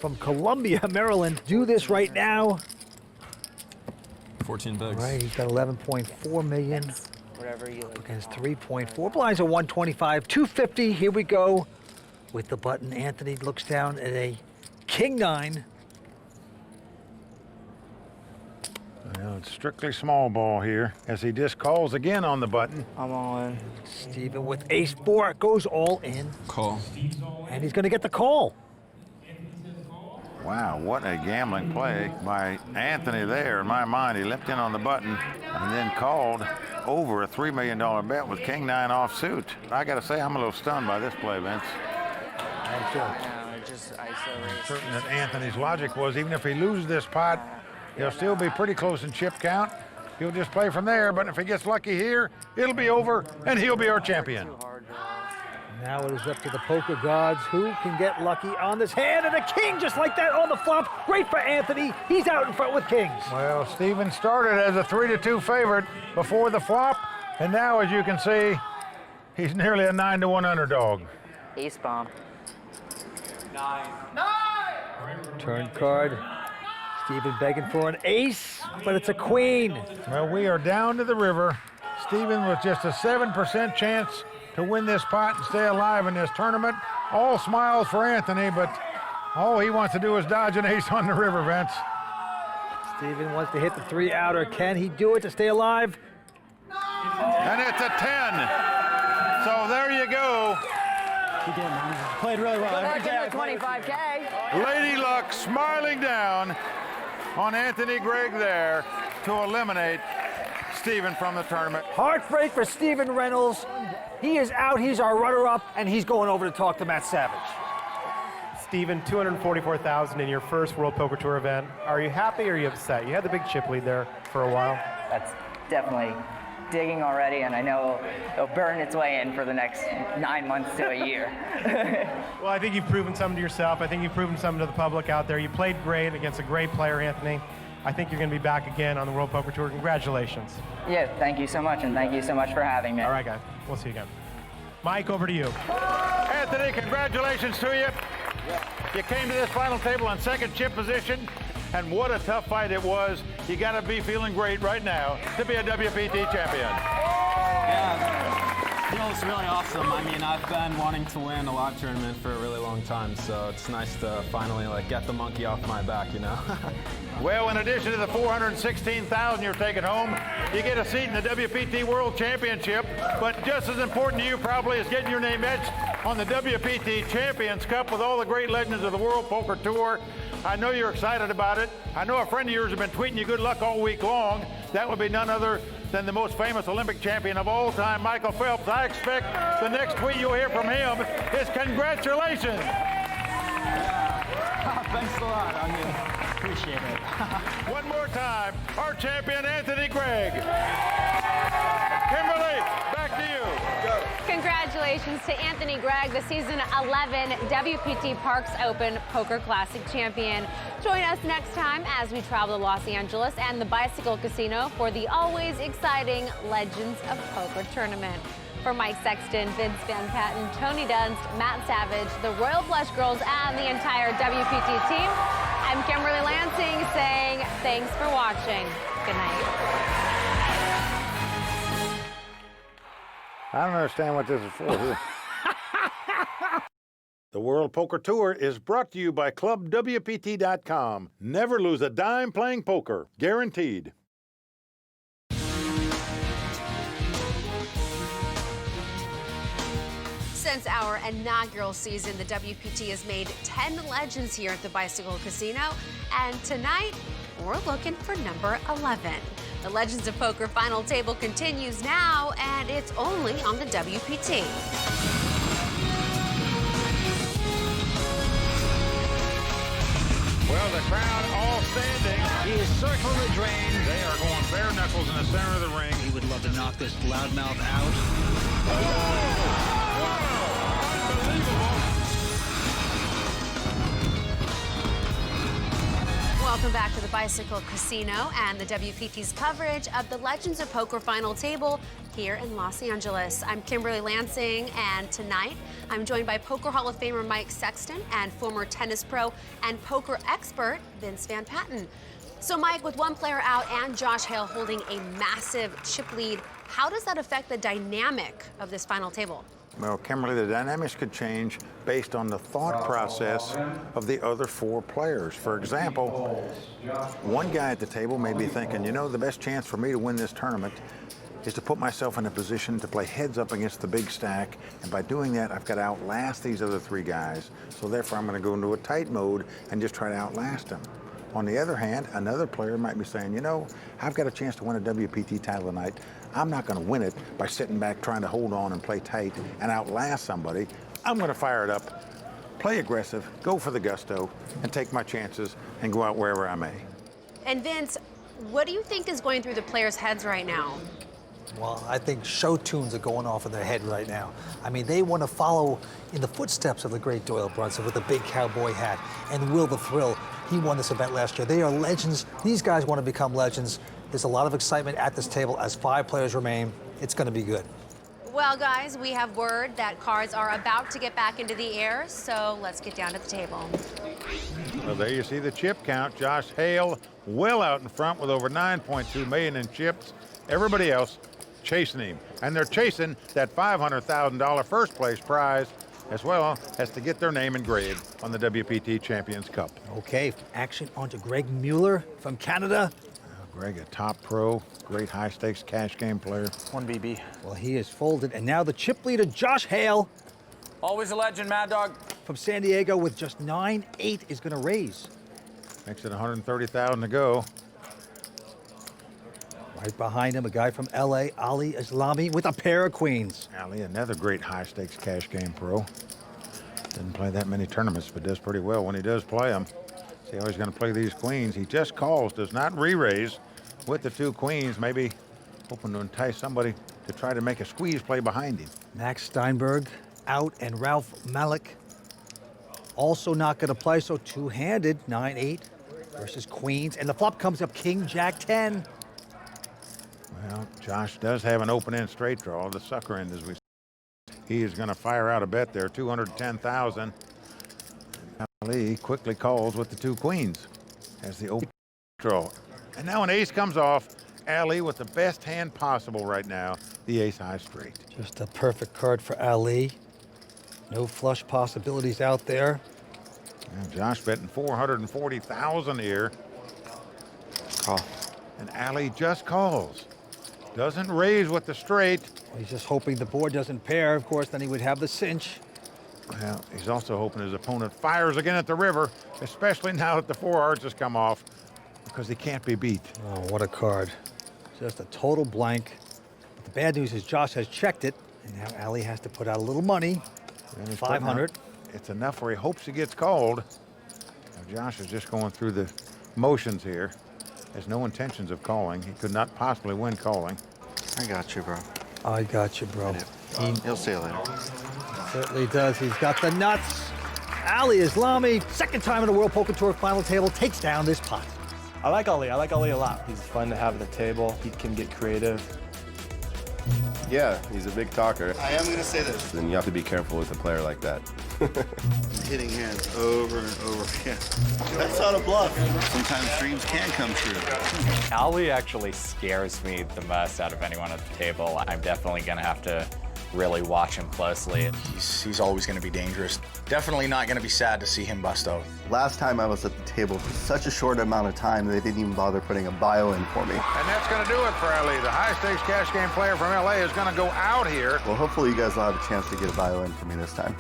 from Columbia, Maryland, do this right now. 14 bigs. All right, he's got 11.4 million. Whatever you like. Against 3.4. Blinds are 125, 250. Here we go with the button. Anthony looks down at a king nine. Well, it's strictly small ball here as he just calls again on the button. I'm all in. Steven with ace four goes all in. Call. And he's going to get the call. Wow, what a gambling play by Anthony there. In my mind, he leapt in on the button and then called over a $3 million bet with king nine offsuit. I got to say, I'm a little stunned by this play, Vince. I'm certain that Anthony's logic was even if he loses this pot, he'll still be pretty close in chip count. He'll just play from there, but if he gets lucky here, it'll be over, and he'll be our champion. Now it is up to the poker gods who can get lucky on this hand, and a king just like that on the flop. Great for Anthony. He's out in front with kings. Well, Steven started as a 3-2 favorite before the flop, and now, as you can see, he's nearly a 9-1 underdog. Ace bomb. Turn card. Steven begging for an ace, but it's a queen. Well, we are down to the river. Steven with just a 7% chance to win this pot and stay alive in this tournament. All smiles for Anthony, but all he wants to do is dodge an ace on the river, Vince. Steven wants to hit the three outer. Can he do it to stay alive? And it's a 10. So there you go. He did, man. Played really well. Good luck in the 25K. Lady Luck smiling down on Anthony Gregg there to eliminate Steven from the tournament. Heartbreak for Steven Reynolds. He is out. He's our runner-up, and he's going over to talk to Matt Savage. Steven, $244,000 in your first World Poker Tour event. Are you happy or are you upset? You had the big chip lead there for a while. That's definitely digging already, and I know it'll burn its way in for the next 9 months to a year. Well, I think you've proven something to yourself. I think you've proven something to the public out there. You played great against a great player, Anthony. I think you're going to be back again on the World Poker Tour. Congratulations. Yeah, thank you so much, and thank you so much for having me. All right, guys. We'll see you again. Mike, over to you. Anthony, congratulations to you. You came to this final table in second chip position, and what a tough fight it was. You got to be feeling great right now to be a WPT champion. Yeah, feels really awesome. I mean, I've been wanting to win a lot tournament for a really long time, so it's nice to finally get the monkey off my back, you know? Well, in addition to the $416,000 you're taking home, you get a seat in the WPT World Championship. But just as important to you probably is getting your name etched on the WPT Champions Cup with all the great legends of the World Poker Tour. I know you're excited about it. I know a friend of yours has been tweeting you good luck all week long. That would be none other than the most famous Olympic champion of all time, Michael Phelps. I expect the next tweet you'll hear from him is congratulations. Thanks a lot. I mean, appreciate it. One more time, our champion, Anthony Gregg. Kimberly, back to you. Go. Congratulations to Anthony Gregg, the season 11 WPT Parks Open Poker Classic champion. Join us next time as we travel to Los Angeles and the Bicycle Casino for the always exciting Legends of Poker tournament. For Mike Sexton, Vince Van Patten, Tony Dunst, Matt Savage, the Royal Flush Girls, and the entire WPT team, I'm Kimberly Lansing saying thanks for watching. Good night. I don't understand what this is for. The World Poker Tour is brought to you by ClubWPT.com. Never lose a dime playing poker. Guaranteed. Since our inaugural season, the WPT has made 10 legends here at the Bicycle Casino, and tonight we're looking for number 11. The Legends of Poker final table continues now, and it's only on the WPT. Well, the crowd all standing. He is circling the drain. They are going bare knuckles in the center of the ring. He would love to knock this loudmouth out. Well, Welcome back to the Bicycle Casino and the WPT's coverage of the Legends of Poker final table here in Los Angeles. I'm Kimberly Lansing, and tonight I'm joined by Poker Hall of Famer Mike Sexton and former tennis pro and poker expert Vince Van Patten. So Mike, with one player out and Josh Hale holding a massive chip lead, how does that affect the dynamic of this final table? Well, Kimberly, the dynamics could change based on the thought process of the other four players. For example, one guy at the table may be thinking, you know, the best chance for me to win this tournament is to put myself in a position to play heads up against the big stack, and by doing that, I've got to outlast these other three guys. So therefore, I'm going to go into a tight mode and just try to outlast them. On the other hand, another player might be saying, you know, I've got a chance to win a WPT title tonight. I'm not going to win it by sitting back trying to hold on and play tight and outlast somebody. I'm going to fire it up, play aggressive, go for the gusto, and take my chances and go out wherever I may. And Vince, what do you think is going through the players' heads right now? Well, I think show tunes are going off in their head right now. I mean, they want to follow in the footsteps of the great Doyle Brunson with the big cowboy hat and Will the Thrill. He won this event last year. They are legends. These guys want to become legends. There's a lot of excitement at this table as 5 players remain. It's going to be good. Well, guys, we have word that cards are about to get back into the air, so let's get down to the table. Well, there you see the chip count. Josh Hale well out in front with over 9.2 million in chips. Everybody else chasing him, and they're chasing that $500,000 first place prize, as well as to get their name engraved on the WPT Champions Cup. Okay, action on to Greg Mueller from Canada. Greg, a top pro, great high stakes cash game player. 1 BB. Well, he is folded, and now the chip leader, Josh Hale Always a legend, Mad Dog. from San Diego with just 9-8 is going to raise. Makes it 130,000 to go. Right behind him, a guy from LA, Ali Islami, with a pair of queens. Ali, another great high stakes cash game pro. Didn't play that many tournaments, but does pretty well when he does play them. See how he's going to play these queens. He just calls, does not re-raise with the 2 queens, maybe hoping to entice somebody to try to make a squeeze play behind him. Max Steinberg out, and Ralph Malek also not going to play, so two-handed, 9-8 versus queens, and the flop comes up King Jack 10. Well, Josh does have an open-end straight draw, the sucker end, as we see. He is going to fire out a bet there, 210,000. Ali quickly calls with the 2 queens as the open draw. And now an ace comes off. Ali with the best hand possible right now, the ace high straight. Just a perfect card for Ali. No flush possibilities out there. And Josh betting 440,000 here. Call. And Ali just calls. Doesn't raise with the straight. He's just hoping the board doesn't pair. Of course, then he would have the cinch. Well, he's also hoping his opponent fires again at the river, especially now that the 4 hearts has come off, because he can't be beat. Oh, what a card. Just a total blank. But the bad news is Josh has checked it, and now Ali has to put out a little money. And he's 500. putting out- It's enough where he hopes he gets called. Now, Josh is just going through the motions here. Has no intentions of calling. He could not possibly win calling. I got you, bro. I got you, bro. He'll see you later. Certainly does. He's got the nuts. Ali Islami, second time in the World Poker Tour final table, takes down this pot. I like Ali. I like Ali a lot. He's fun to have at the table. He can get creative. Yeah, he's a big talker. I am going to say this. And you have to be careful with a player like that. Hitting hands over and over again. That's not a bluff. Sometimes dreams can come true. Ali actually scares me the most out of anyone at the table. I'm definitely going to have to really watch him closely. He's always going to be dangerous. Definitely not going to be sad to see him bust out. Last time I was at the table for such a short amount of time, they didn't even bother putting a bio in for me. And that's going to do it for Ali. The high-stakes cash game player from LA is going to go out here. Well, hopefully you guys will have a chance to get a bio in for me this time.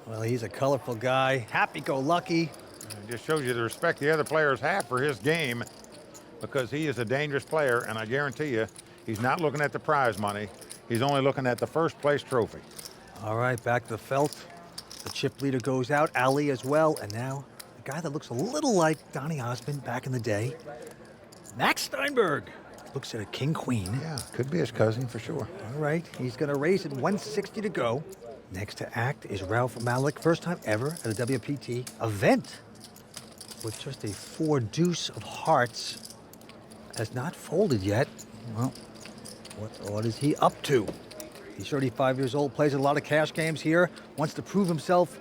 Well, he's a colorful guy, happy-go-lucky. It just shows you the respect the other players have for his game, because he is a dangerous player, and I guarantee you, he's not looking at the prize money. He's only looking at the first place trophy. All right, back to the felt. The chip leader goes out, Ali as well, and now the guy that looks a little like Donny Osmond back in the day, Max Steinberg, looks at a king-queen. Yeah, could be his cousin for sure. All right, he's going to raise it, 160 to go. Next to act is Ralph Malek, first time ever at a WPT event. with just a 4 deuce of hearts. Has not folded yet. Well, what is he up to? He's 35 years old, plays a lot of cash games here, wants to prove himself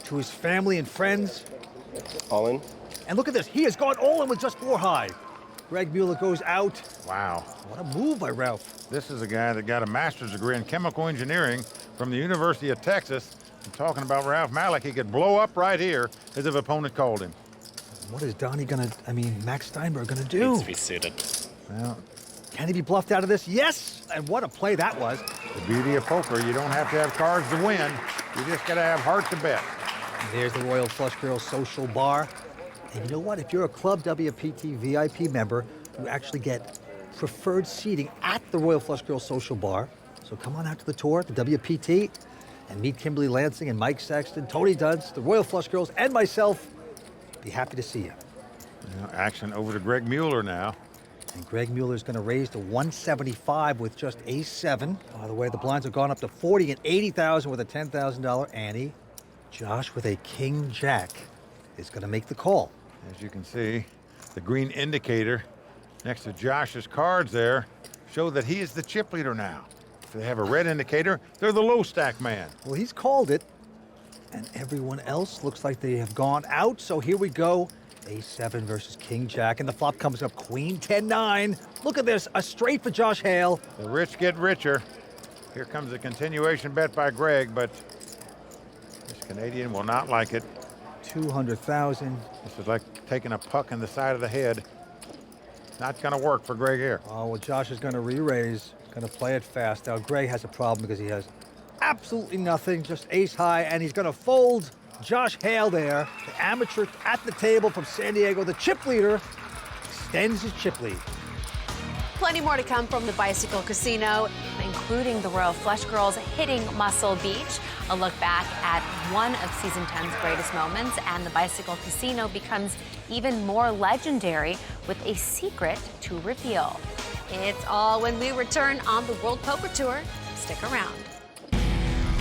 to his family and friends. All in. And look at this, he has gone all in with just 4 high. Greg Mueller goes out. Wow. What a move by Ralph. This is a guy that got a master's degree in chemical engineering from the University of Texas. I'm talking about Ralph Malek. He could blow up right here as if opponent called him. What is Donnie Max Steinberg gonna do? Needs to be suited. Well, can he be bluffed out of this? Yes! And what a play that was. The beauty of poker, you don't have to have cards to win. You just gotta have heart to bet. And there's the Royal Flush Girls Social Bar. And you know what? If you're a Club WPT VIP member, you actually get preferred seating at the Royal Flush Girls Social Bar. So come on out to the tour, the WPT, and meet Kimberly Lansing and Mike Sexton, Tony Dunst, the Royal Flush Girls, and myself. Be happy to see you. Action over to Greg Mueller now. And Greg Mueller's going to raise to 175 with just ace-7. By the way, the blinds have gone up to 40 and 80,000 with a $10,000 ante. Josh with a king-jack is going to make the call. As you can see, the green indicator next to Josh's cards there show that he is the chip leader now. If they have a red indicator, they're the low stack man. Well, he's called it, and everyone else looks like they have gone out. So here we go. Ace-7 versus king-jack, and the flop comes up queen 10-9. Look at this, a straight for Josh Hale. The rich get richer. Here comes a continuation bet by Greg, but this Canadian will not like it. 200,000. This is like taking a puck in the side of the head. Not gonna work for Greg here. Oh, well, Josh is gonna re-raise, gonna play it fast. Now, Greg has a problem because he has absolutely nothing, just ace high, and he's gonna fold. Josh Hale there, the amateur at the table from San Diego, the chip leader, extends his chip lead. Plenty more to come from the Bicycle Casino, including the Royal Flush Girls hitting Muscle Beach, a look back at one of Season 10's greatest moments, and the Bicycle Casino becomes even more legendary with a secret to reveal. It's all when we return on the World Poker Tour. Stick around.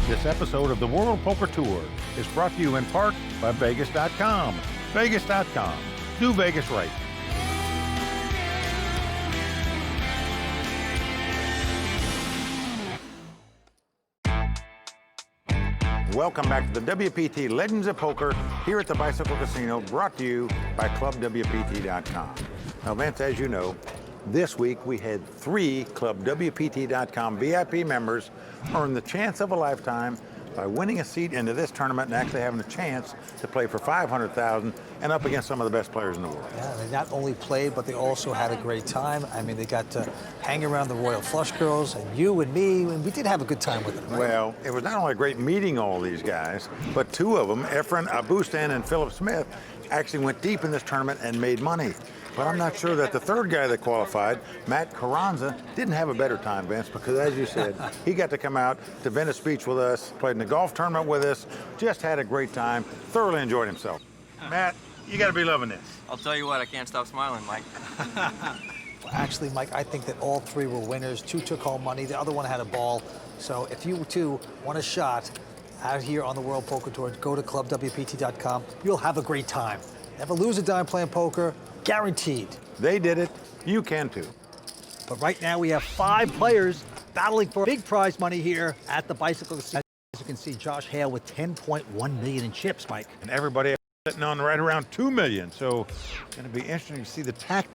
This episode of the World Poker Tour is brought to you in part by Vegas.com. Vegas.com. Do Vegas right. Welcome back to the WPT Legends of Poker here at the Bicycle Casino, brought to you by ClubWPT.com. Now, Vince, as you know, this week we had 3 ClubWPT.com VIP members earn the chance of a lifetime by winning a seat into this tournament and actually having a chance to play for $500,000 and up against some of the best players in the world. Yeah, they not only played, but they also had a great time. I mean, they got to hang around the Royal Flush Girls and you and me, and we did have a good time with them, right? Well, it was not only great meeting all these guys, but 2 of them, Efren Abustan and Philip Smith, actually went deep in this tournament and made money. But I'm not sure that the 3rd guy that qualified, Matt Carranza, didn't have a better time, Vince, because as you said, he got to come out to Venice Beach with us, played in the golf tournament with us, just had a great time, thoroughly enjoyed himself. Matt, you got to be loving this. I'll tell you what, I can't stop smiling, Mike. Well, actually, Mike, I think that all 3 were winners. 2 took home money, the other one had a ball. So if you too want a shot out here on the World Poker Tour, go to ClubWPT.com. You'll have a great time. Never lose a dime playing poker. Guaranteed. They did it. You can too. But right now we have 5 players battling for big prize money here at the Bicycle Casino. As you can see, Josh Hale with 10.1 million in chips, Mike. And everybody sitting on right around 2 million. So it's going to be interesting to see the tactics